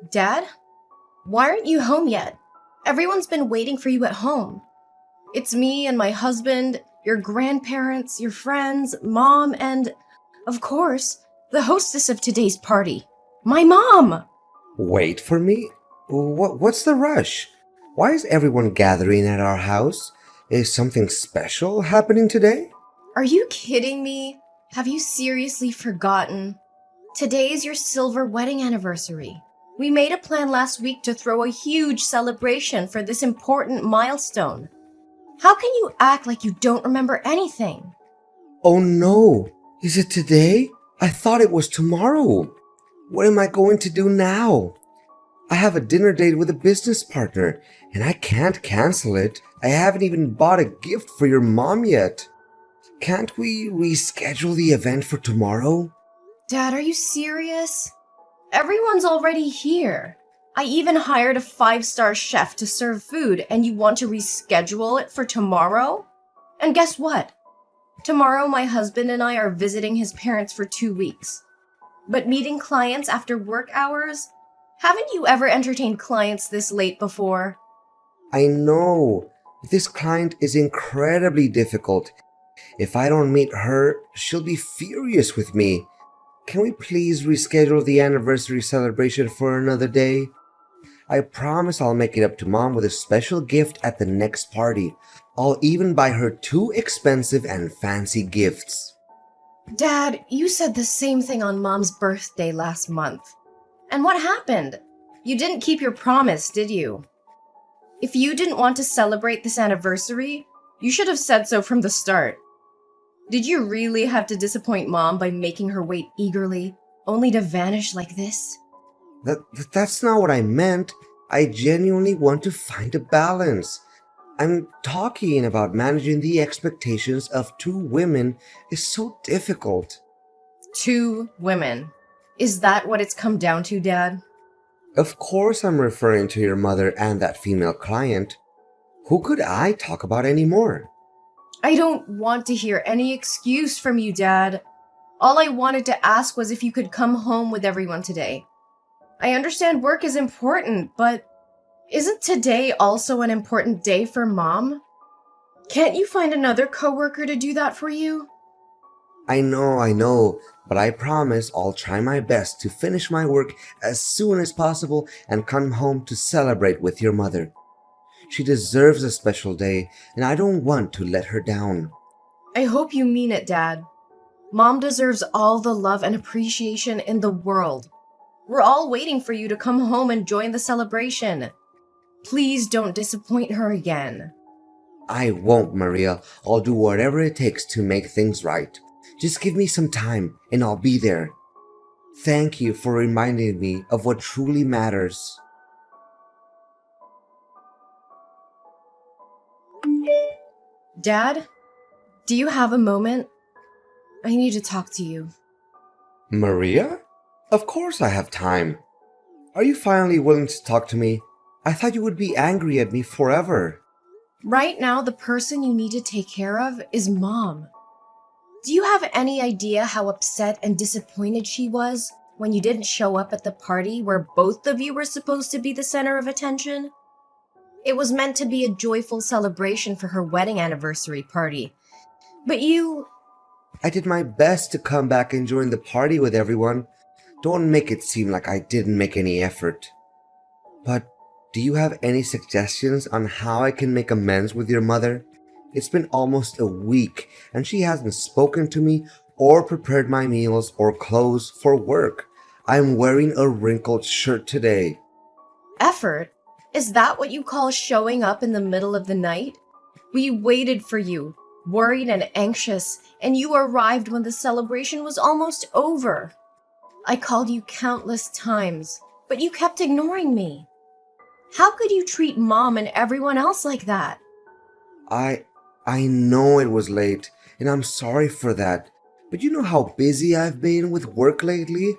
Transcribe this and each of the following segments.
Dad? Why aren't you home yet? Everyone's been waiting for you at home. It's me and my husband, your grandparents, your friends, Mom, and, of course, the hostess of today's party, my mom! Wait for me? What's the rush? Why is everyone gathering at our house? Is something special happening today? Are you kidding me? Have you seriously forgotten? Today is your silver wedding anniversary. We made a plan last week to throw a huge celebration for this important milestone. How can you act like you don't remember anything? Oh no! Is it today? I thought it was tomorrow. What am I going to do now? I have a dinner date with a business partner, and I can't cancel it. I haven't even bought a gift for your mom yet. Can't we reschedule the event for tomorrow? Dad, are you serious? Everyone's already here. I even hired a 5-star chef to serve food, and you want to reschedule it for tomorrow? And guess what? Tomorrow my husband and I are visiting his parents for 2 weeks. But meeting clients after work hours? Haven't you ever entertained clients this late before? I know. This client is incredibly difficult. If I don't meet her, she'll be furious with me. Can we please reschedule the anniversary celebration for another day? I promise I'll make it up to Mom with a special gift at the next party. I'll even buy her 2 expensive and fancy gifts. Dad, you said the same thing on Mom's birthday last month. And what happened? You didn't keep your promise, did you? If you didn't want to celebrate this anniversary, you should have said so from the start. Did you really have to disappoint Mom by making her wait eagerly, only to vanish like this? That's not what I meant. I genuinely want to find a balance. I'm talking about managing the expectations of 2 women is so difficult. 2 women. Is that what it's come down to, Dad? Of course I'm referring to your mother and that female client. Who could I talk about anymore? I don't want to hear any excuse from you, Dad. All I wanted to ask was if you could come home with everyone today. I understand work is important, but isn't today also an important day for Mom? Can't you find another coworker to do that for you? I know, but I promise I'll try my best to finish my work as soon as possible and come home to celebrate with your mother. She deserves a special day, and I don't want to let her down. I hope you mean it, Dad. Mom deserves all the love and appreciation in the world. We're all waiting for you to come home and join the celebration. Please don't disappoint her again. I won't, Maria. I'll do whatever it takes to make things right. Just give me some time, and I'll be there. Thank you for reminding me of what truly matters. Dad, do you have a moment? I need to talk to you. Maria? Of course I have time. Are you finally willing to talk to me? I thought you would be angry at me forever. Right now, the person you need to take care of is Mom. Do you have any idea how upset and disappointed she was when you didn't show up at the party where both of you were supposed to be the center of attention? It was meant to be a joyful celebration for her wedding anniversary party. But I did my best to come back and join the party with everyone. Don't make it seem like I didn't make any effort. But do you have any suggestions on how I can make amends with your mother? It's been almost a week, and she hasn't spoken to me or prepared my meals or clothes for work. I'm wearing a wrinkled shirt today. Effort? Is that what you call showing up in the middle of the night? We waited for you, worried and anxious, and you arrived when the celebration was almost over. I called you countless times, but you kept ignoring me. How could you treat Mom and everyone else like that? I know it was late, and I'm sorry for that. But you know how busy I've been with work lately?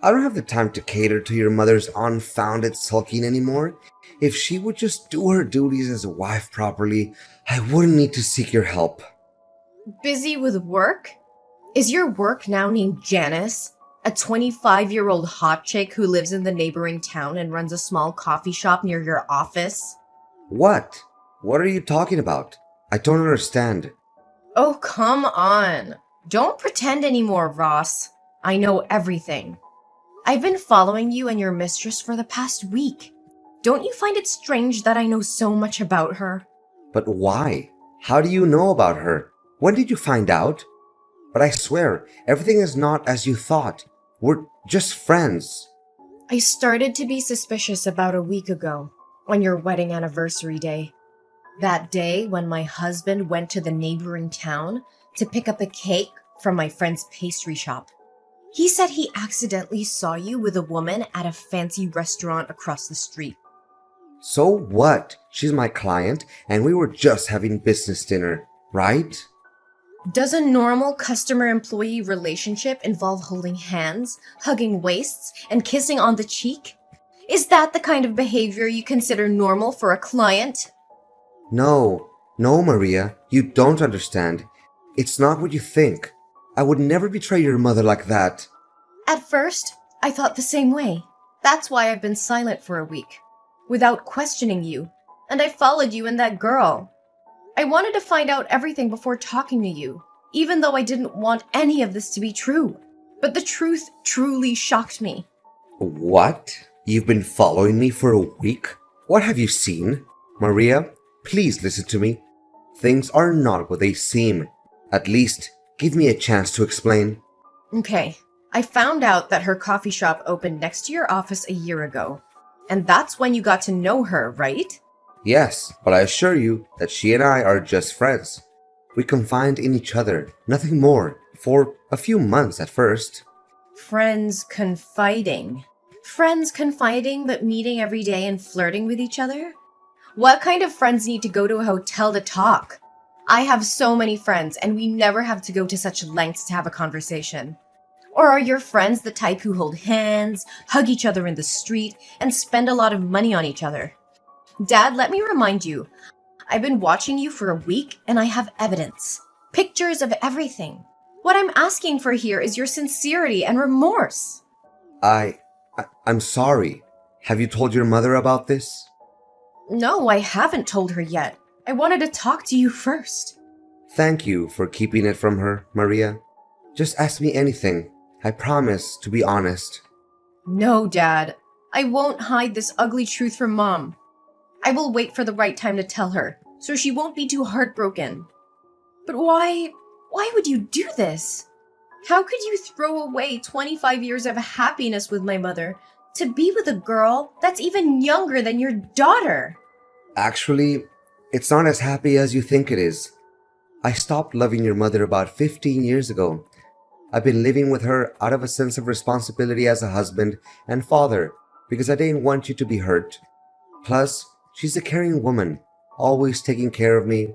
I don't have the time to cater to your mother's unfounded sulking anymore. If she would just do her duties as a wife properly, I wouldn't need to seek your help. Busy with work? Is your work now named Janice? A 25-year-old hot chick who lives in the neighboring town and runs a small coffee shop near your office? What? What are you talking about? I don't understand. Oh, come on. Don't pretend anymore, Ross. I know everything. I've been following you and your mistress for the past week. Don't you find it strange that I know so much about her? But why? How do you know about her? When did you find out? But I swear, everything is not as you thought. We're just friends. I started to be suspicious about a week ago, on your wedding anniversary day. That day when my husband went to the neighboring town to pick up a cake from my friend's pastry shop. He said he accidentally saw you with a woman at a fancy restaurant across the street. So what? She's my client, and we were just having business dinner, right? Does a normal customer-employee relationship involve holding hands, hugging waists, and kissing on the cheek? Is that the kind of behavior you consider normal for a client? No, Maria, you don't understand. It's not what you think. I would never betray your mother like that. At first, I thought the same way. That's why I've been silent for a week, without questioning you, and I followed you and that girl. I wanted to find out everything before talking to you, even though I didn't want any of this to be true. But the truth truly shocked me. What? You've been following me for a week? What have you seen? Maria, please listen to me. Things are not what they seem. At least, give me a chance to explain. Okay, I found out that her coffee shop opened next to your office a year ago. And that's when you got to know her, right? Yes, but I assure you that she and I are just friends. We confide in each other, nothing more, for a few months at first. Friends confiding. Friends confiding but meeting every day and flirting with each other? What kind of friends need to go to a hotel to talk? I have so many friends and we never have to go to such lengths to have a conversation. Or are your friends the type who hold hands, hug each other in the street, and spend a lot of money on each other? Dad, let me remind you, I've been watching you for a week and I have evidence. Pictures of everything. What I'm asking for here is your sincerity and remorse. I'm sorry. Have you told your mother about this? No, I haven't told her yet. I wanted to talk to you first. Thank you for keeping it from her, Maria. Just ask me anything. I promise to be honest. No, Dad. I won't hide this ugly truth from Mom. I will wait for the right time to tell her, so she won't be too heartbroken. But why would you do this? How could you throw away 25 years of happiness with my mother to be with a girl that's even younger than your daughter? Actually, it's not as happy as you think it is. I stopped loving your mother about 15 years ago. I've been living with her out of a sense of responsibility as a husband and father because I didn't want you to be hurt. Plus, she's a caring woman, always taking care of me.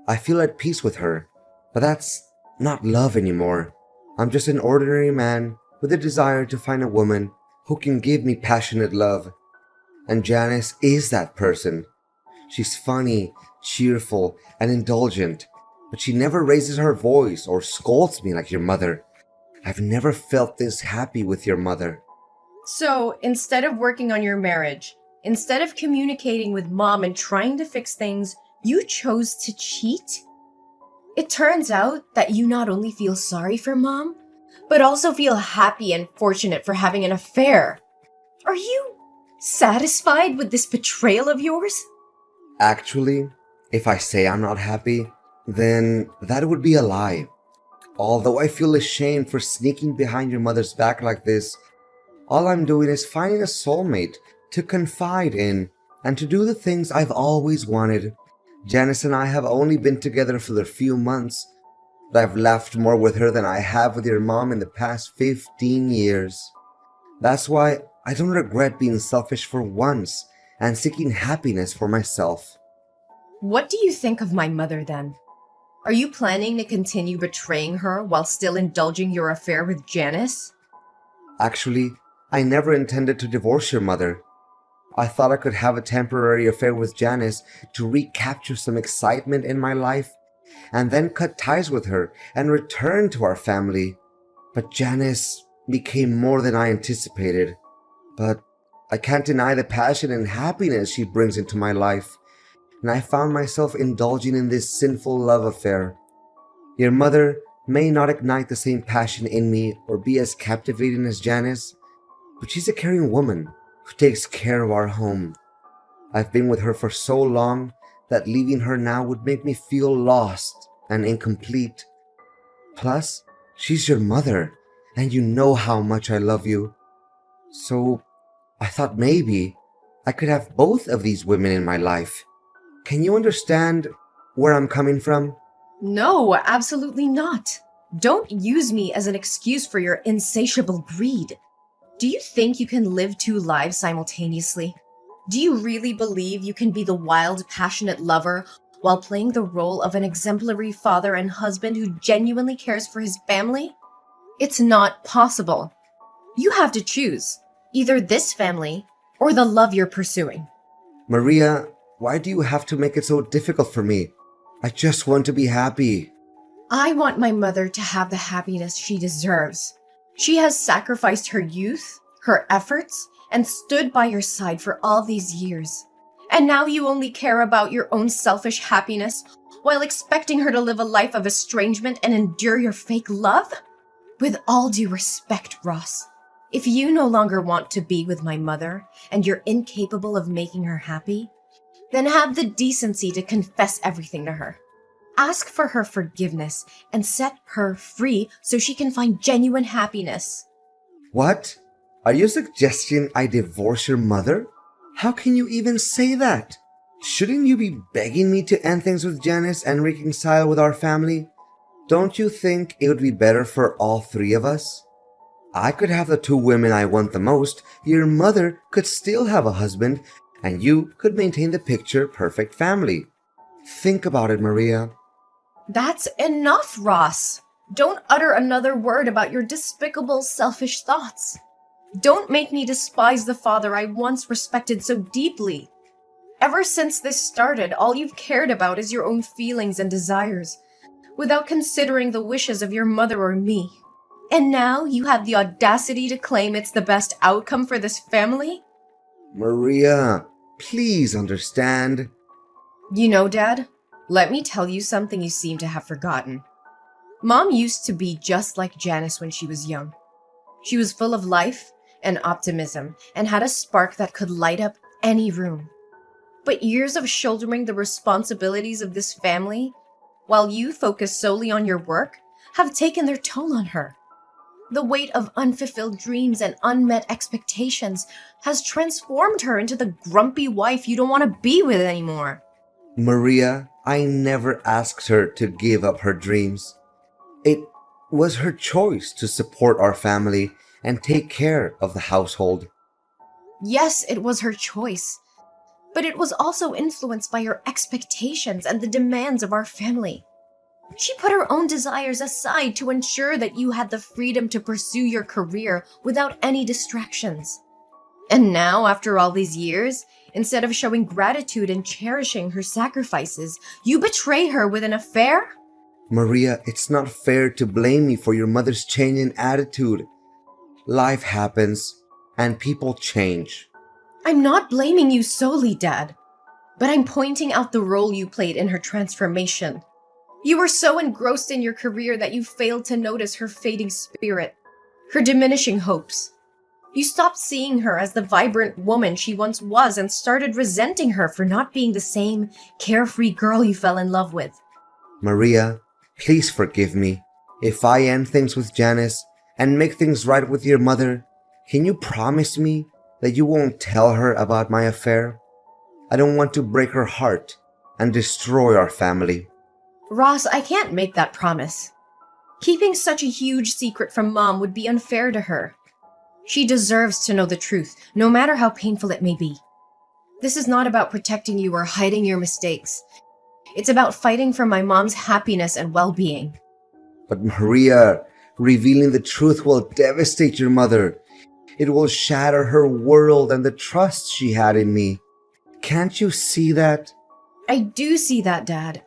I feel at peace with her, but that's not love anymore. I'm just an ordinary man with a desire to find a woman who can give me passionate love. And Janice is that person. She's funny, cheerful, and indulgent, but she never raises her voice or scolds me like your mother. I've never felt this happy with your mother. So, instead of working on your marriage, instead of communicating with Mom and trying to fix things, you chose to cheat? It turns out that you not only feel sorry for Mom, but also feel happy and fortunate for having an affair. Are you satisfied with this betrayal of yours? Actually, if I say I'm not happy, then that would be a lie. Although I feel ashamed for sneaking behind your mother's back like this, all I'm doing is finding a soulmate to confide in and to do the things I've always wanted. Janice and I have only been together for a few months, but I've laughed more with her than I have with your mom in the past 15 years. That's why I don't regret being selfish for once and seeking happiness for myself. What do you think of my mother then? Are you planning to continue betraying her while still indulging your affair with Janice? Actually, I never intended to divorce your mother. I thought I could have a temporary affair with Janice to recapture some excitement in my life and then cut ties with her and return to our family. But Janice became more than I anticipated. But I can't deny the passion and happiness she brings into my life, and I found myself indulging in this sinful love affair. Your mother may not ignite the same passion in me or be as captivating as Janice, but she's a caring woman who takes care of our home. I've been with her for so long that leaving her now would make me feel lost and incomplete. Plus, she's your mother, and you know how much I love you. So, I thought maybe I could have both of these women in my life. Can you understand where I'm coming from? No, absolutely not. Don't use me as an excuse for your insatiable greed. Do you think you can live two lives simultaneously? Do you really believe you can be the wild, passionate lover while playing the role of an exemplary father and husband who genuinely cares for his family? It's not possible. You have to choose either this family or the love you're pursuing. Maria, why do you have to make it so difficult for me? I just want to be happy. I want my mother to have the happiness she deserves. She has sacrificed her youth, her efforts, and stood by your side for all these years. And now you only care about your own selfish happiness while expecting her to live a life of estrangement and endure your fake love? With all due respect, Ross, if you no longer want to be with my mother and you're incapable of making her happy, then have the decency to confess everything to her. Ask for her forgiveness and set her free so she can find genuine happiness. What? Are you suggesting I divorce your mother? How can you even say that? Shouldn't you be begging me to end things with Janice and reconcile with our family? Don't you think it would be better for all three of us? I could have the two women I want the most, your mother could still have a husband, and you could maintain the picture-perfect family. Think about it, Maria. That's enough, Ross. Don't utter another word about your despicable, selfish thoughts. Don't make me despise the father I once respected so deeply. Ever since this started, all you've cared about is your own feelings and desires, without considering the wishes of your mother or me. And now you have the audacity to claim it's the best outcome for this family? Maria, please understand. You know, Dad, let me tell you something you seem to have forgotten. Mom used to be just like Janice when she was young. She was full of life and optimism and had a spark that could light up any room. But years of shouldering the responsibilities of this family, while you focus solely on your work, have taken their toll on her. The weight of unfulfilled dreams and unmet expectations has transformed her into the grumpy wife you don't want to be with anymore. Maria, I never asked her to give up her dreams. It was her choice to support our family and take care of the household. Yes, it was her choice, but it was also influenced by her expectations and the demands of our family. She put her own desires aside to ensure that you had the freedom to pursue your career without any distractions. And now, after all these years, instead of showing gratitude and cherishing her sacrifices, you betray her with an affair? Maria, it's not fair to blame me for your mother's change in attitude. Life happens, and people change. I'm not blaming you solely, Dad, but I'm pointing out the role you played in her transformation. You were so engrossed in your career that you failed to notice her fading spirit, her diminishing hopes. You stopped seeing her as the vibrant woman she once was and started resenting her for not being the same carefree girl you fell in love with. Maria, please forgive me. If I end things with Janice and make things right with your mother, can you promise me that you won't tell her about my affair? I don't want to break her heart and destroy our family. Ross, I can't make that promise. Keeping such a huge secret from Mom would be unfair to her. She deserves to know the truth, no matter how painful it may be. This is not about protecting you or hiding your mistakes. It's about fighting for my mom's happiness and well-being. But Maria, revealing the truth will devastate your mother. It will shatter her world and the trust she had in me. Can't you see that? I do see that, Dad.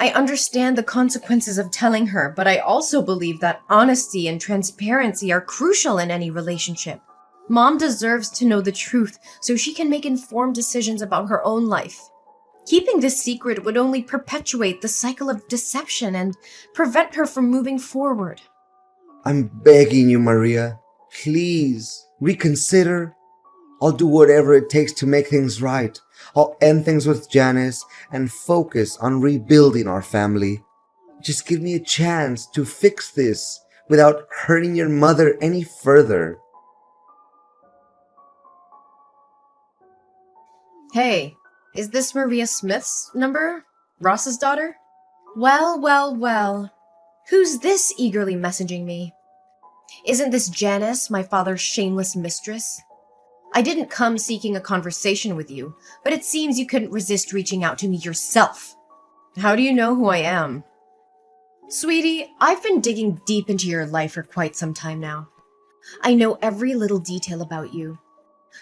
I understand the consequences of telling her, but I also believe that honesty and transparency are crucial in any relationship. Mom deserves to know the truth so she can make informed decisions about her own life. Keeping this secret would only perpetuate the cycle of deception and prevent her from moving forward. I'm begging you, Maria. Please, reconsider. I'll do whatever it takes to make things right. I'll end things with Janice and focus on rebuilding our family. Just give me a chance to fix this without hurting your mother any further. Hey, is this Maria Smith's number? Ross's daughter? Well. Who's this eagerly messaging me? Isn't this Janice, my father's shameless mistress? I didn't come seeking a conversation with you, but it seems you couldn't resist reaching out to me yourself. How do you know who I am? Sweetie, I've been digging deep into your life for quite some time now. I know every little detail about you.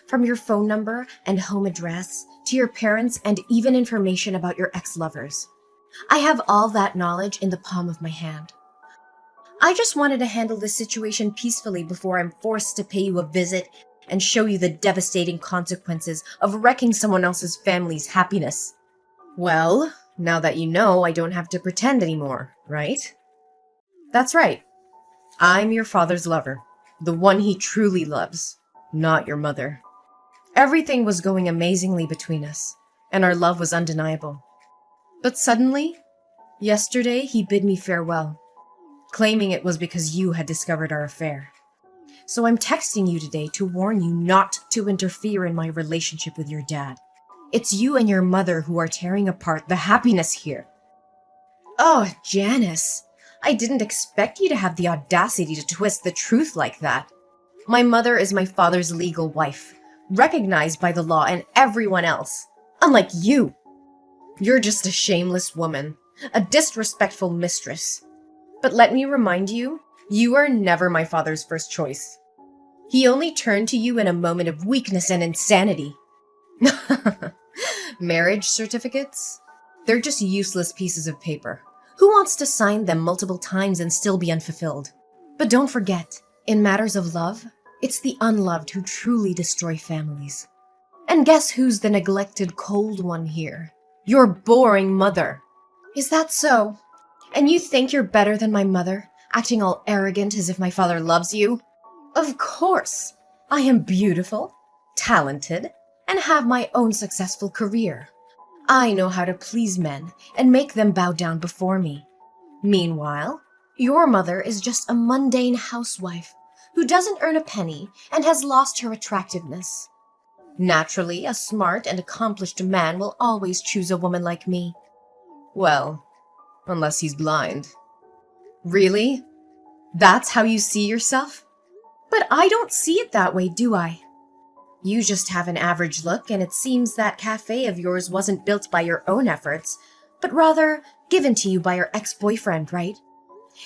From your phone number and home address, to your parents, and even information about your ex-lovers. I have all that knowledge in the palm of my hand. I just wanted to handle this situation peacefully before I'm forced to pay you a visit and show you the devastating consequences of wrecking someone else's family's happiness. Well, now that you know, I don't have to pretend anymore, right? That's right. I'm your father's lover, the one he truly loves, not your mother. Everything was going amazingly between us, and our love was undeniable. But suddenly, yesterday, he bid me farewell, claiming it was because you had discovered our affair. So I'm texting you today to warn you not to interfere in my relationship with your dad. It's you and your mother who are tearing apart the happiness here. Oh, Janice, I didn't expect you to have the audacity to twist the truth like that. My mother is my father's legal wife, recognized by the law and everyone else. Unlike you. You're just a shameless woman, a disrespectful mistress. But let me remind you, you are never my father's first choice. He only turned to you in a moment of weakness and insanity. Marriage certificates? They're just useless pieces of paper. Who wants to sign them multiple times and still be unfulfilled? But don't forget, in matters of love, it's the unloved who truly destroy families. And guess who's the neglected cold one here? Your boring mother. Is that so? And you think you're better than my mother, acting all arrogant as if my father loves you? Of course. I am beautiful, talented, and have my own successful career. I know how to please men and make them bow down before me. Meanwhile, your mother is just a mundane housewife who doesn't earn a penny and has lost her attractiveness. Naturally, a smart and accomplished man will always choose a woman like me. Well, unless he's blind. Really? That's how you see yourself? But I don't see it that way, do I? You just have an average look, and it seems that cafe of yours wasn't built by your own efforts, but rather given to you by your ex-boyfriend, right?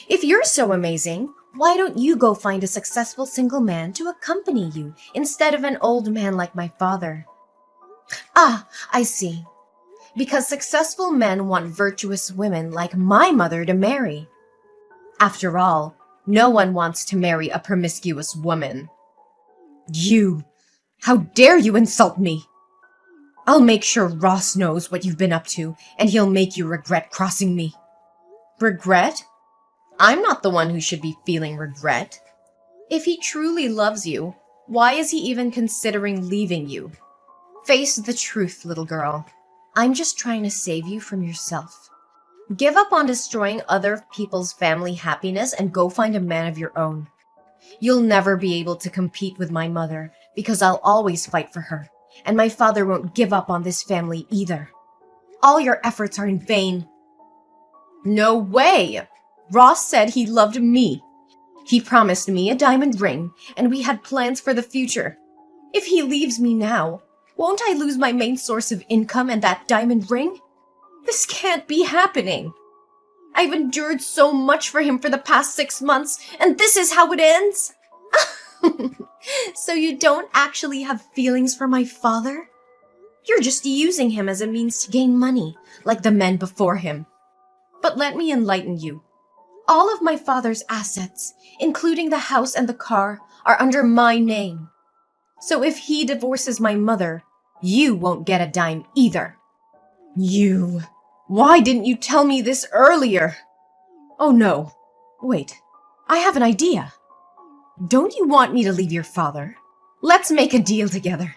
If you're so amazing, why don't you go find a successful single man to accompany you instead of an old man like my father? Ah, I see. Because successful men want virtuous women like my mother to marry. After all, no one wants to marry a promiscuous woman. You! How dare you insult me! I'll make sure Ross knows what you've been up to, and he'll make you regret crossing me. Regret? I'm not the one who should be feeling regret. If he truly loves you, why is he even considering leaving you? Face the truth, little girl. I'm just trying to save you from yourself. Give up on destroying other people's family happiness and go find a man of your own. You'll never be able to compete with my mother because I'll always fight for her, and my father won't give up on this family either. All your efforts are in vain. No way! Ross said he loved me. He promised me a diamond ring, and we had plans for the future. If he leaves me now, won't I lose my main source of income and that diamond ring? This can't be happening. I've endured so much for him for the past 6 months, and this is how it ends? So you don't actually have feelings for my father? You're just using him as a means to gain money, like the men before him. But let me enlighten you. All of my father's assets, including the house and the car, are under my name. So if he divorces my mother, you won't get a dime either. You... Why didn't you tell me this earlier? Oh no. Wait. I have an idea. Don't you want me to leave your father? Let's make a deal together.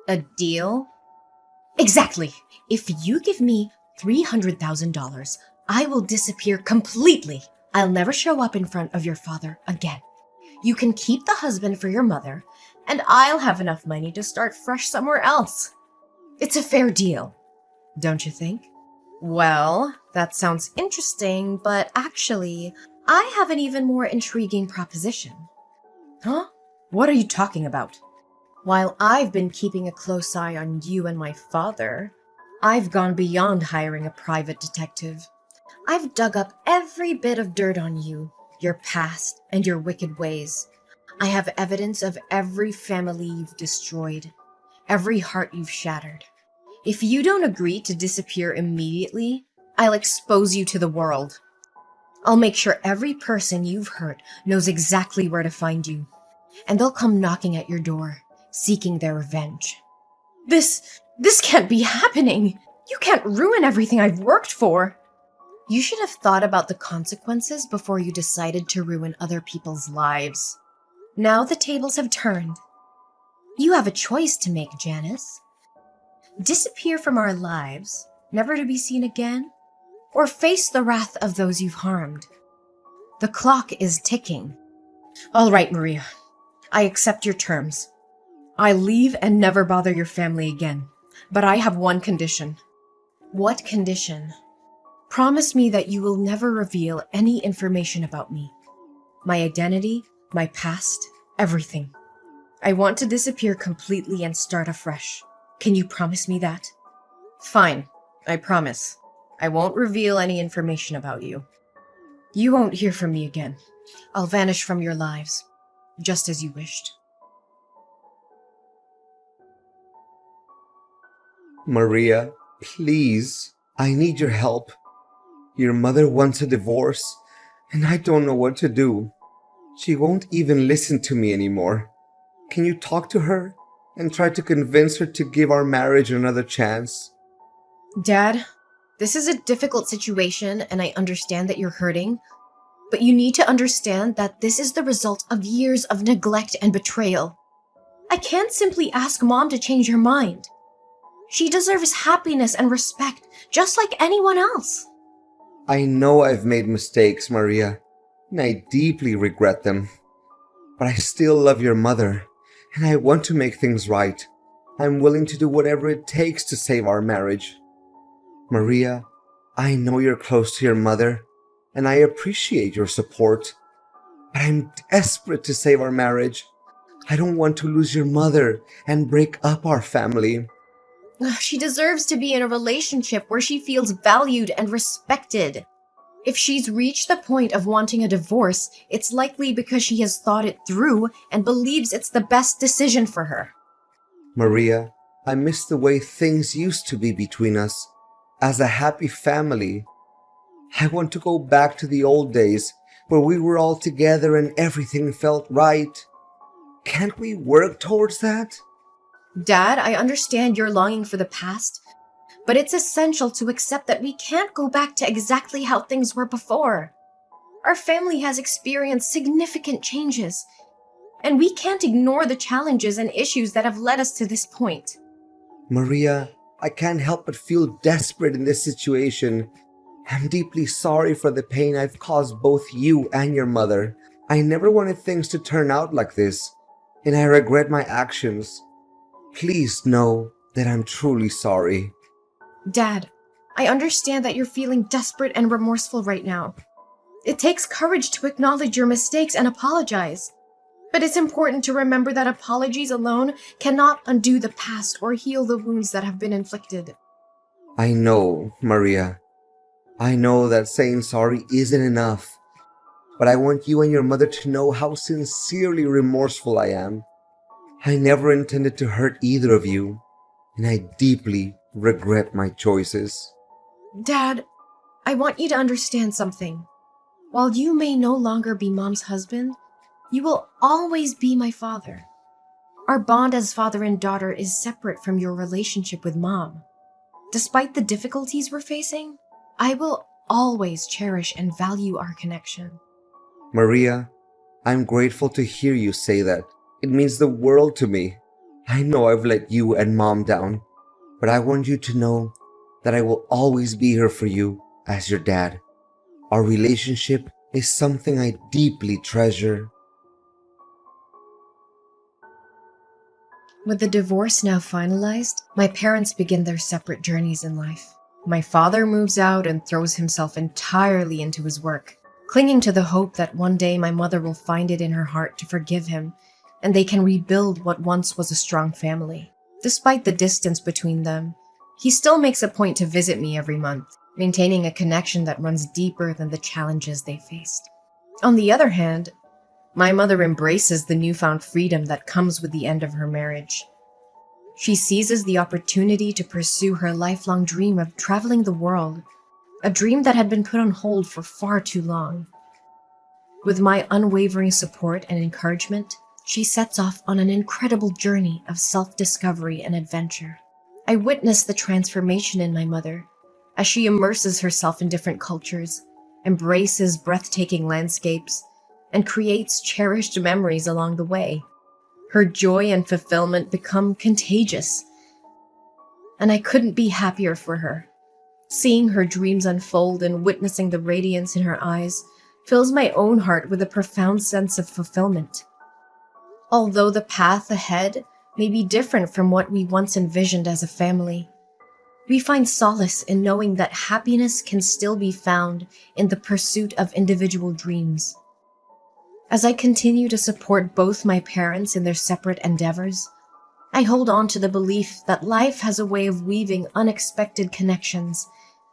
A deal? Exactly. If you give me $300,000, I will disappear completely. I'll never show up in front of your father again. You can keep the husband for your mother, and I'll have enough money to start fresh somewhere else. It's a fair deal, don't you think? Well, that sounds interesting, but actually, I have an even more intriguing proposition. Huh? What are you talking about? While I've been keeping a close eye on you and my father, I've gone beyond hiring a private detective. I've dug up every bit of dirt on you, your past, and your wicked ways. I have evidence of every family you've destroyed, every heart you've shattered. If you don't agree to disappear immediately, I'll expose you to the world. I'll make sure every person you've hurt knows exactly where to find you, and they'll come knocking at your door, seeking their revenge. This can't be happening! You can't ruin everything I've worked for! You should have thought about the consequences before you decided to ruin other people's lives. Now the tables have turned. You have a choice to make, Janice. Disappear from our lives, never to be seen again, or face the wrath of those you've harmed. The clock is ticking. All right, Maria. I accept your terms. I leave and never bother your family again. But I have one condition. What condition? Promise me that you will never reveal any information about me. My identity, my past, everything. I want to disappear completely and start afresh. Can you promise me that? Fine, I promise. I won't reveal any information about you. You won't hear from me again. I'll vanish from your lives, just as you wished. Maria, please, I need your help. Your mother wants a divorce, and I don't know what to do. She won't even listen to me anymore. Can you talk to her and try to convince her to give our marriage another chance? Dad, this is a difficult situation, and I understand that you're hurting, but you need to understand that this is the result of years of neglect and betrayal. I can't simply ask Mom to change her mind. She deserves happiness and respect, just like anyone else. I know I've made mistakes, Maria, and I deeply regret them. But I still love your mother, and I want to make things right. I'm willing to do whatever it takes to save our marriage. Maria, I know you're close to your mother, and I appreciate your support. But I'm desperate to save our marriage. I don't want to lose your mother and break up our family. She deserves to be in a relationship where she feels valued and respected. If she's reached the point of wanting a divorce, it's likely because she has thought it through and believes it's the best decision for her. Maria, I miss the way things used to be between us, as a happy family. I want to go back to the old days where we were all together and everything felt right. Can't we work towards that? Dad, I understand you're longing for the past, but it's essential to accept that we can't go back to exactly how things were before. Our family has experienced significant changes, and we can't ignore the challenges and issues that have led us to this point. Maria, I can't help but feel desperate in this situation. I'm deeply sorry for the pain I've caused both you and your mother. I never wanted things to turn out like this, and I regret my actions. Please know that I'm truly sorry. Dad, I understand that you're feeling desperate and remorseful right now. It takes courage to acknowledge your mistakes and apologize. But it's important to remember that apologies alone cannot undo the past or heal the wounds that have been inflicted. I know, Maria. I know that saying sorry isn't enough. But I want you and your mother to know how sincerely remorseful I am. I never intended to hurt either of you, and I deeply regret my choices. Dad, I want you to understand something. While you may no longer be Mom's husband, you will always be my father. Our bond as father and daughter is separate from your relationship with Mom. Despite the difficulties we're facing, I will always cherish and value our connection. Maria, I'm grateful to hear you say that. It means the world to me. I know I've let you and Mom down, but I want you to know that I will always be here for you as your dad. Our relationship is something I deeply treasure. With the divorce now finalized, my parents begin their separate journeys in life. My father moves out and throws himself entirely into his work, clinging to the hope that one day my mother will find it in her heart to forgive him and they can rebuild what once was a strong family. Despite the distance between them, he still makes a point to visit me every month, maintaining a connection that runs deeper than the challenges they faced. On the other hand, my mother embraces the newfound freedom that comes with the end of her marriage. She seizes the opportunity to pursue her lifelong dream of traveling the world, a dream that had been put on hold for far too long. With my unwavering support and encouragement, she sets off on an incredible journey of self-discovery and adventure. I witness the transformation in my mother as she immerses herself in different cultures, embraces breathtaking landscapes, and creates cherished memories along the way. Her joy and fulfillment become contagious, and I couldn't be happier for her. Seeing her dreams unfold and witnessing the radiance in her eyes fills my own heart with a profound sense of fulfillment. Although the path ahead may be different from what we once envisioned as a family, we find solace in knowing that happiness can still be found in the pursuit of individual dreams. As I continue to support both my parents in their separate endeavors, I hold on to the belief that life has a way of weaving unexpected connections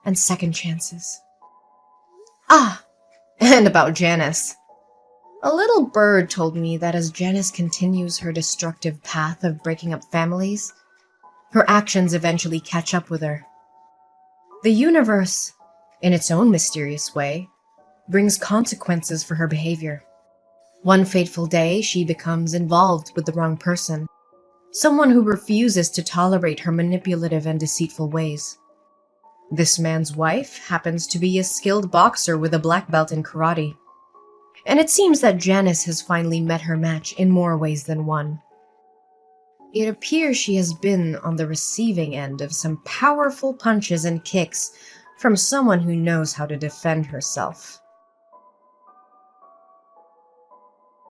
and second chances. And about Janice. A little bird told me that as Janice continues her destructive path of breaking up families, her actions eventually catch up with her. The universe, in its own mysterious way, brings consequences for her behavior. One fateful day, she becomes involved with the wrong person, someone who refuses to tolerate her manipulative and deceitful ways. This man's wife happens to be a skilled boxer with a black belt in karate, and it seems that Janice has finally met her match in more ways than one. It appears she has been on the receiving end of some powerful punches and kicks from someone who knows how to defend herself.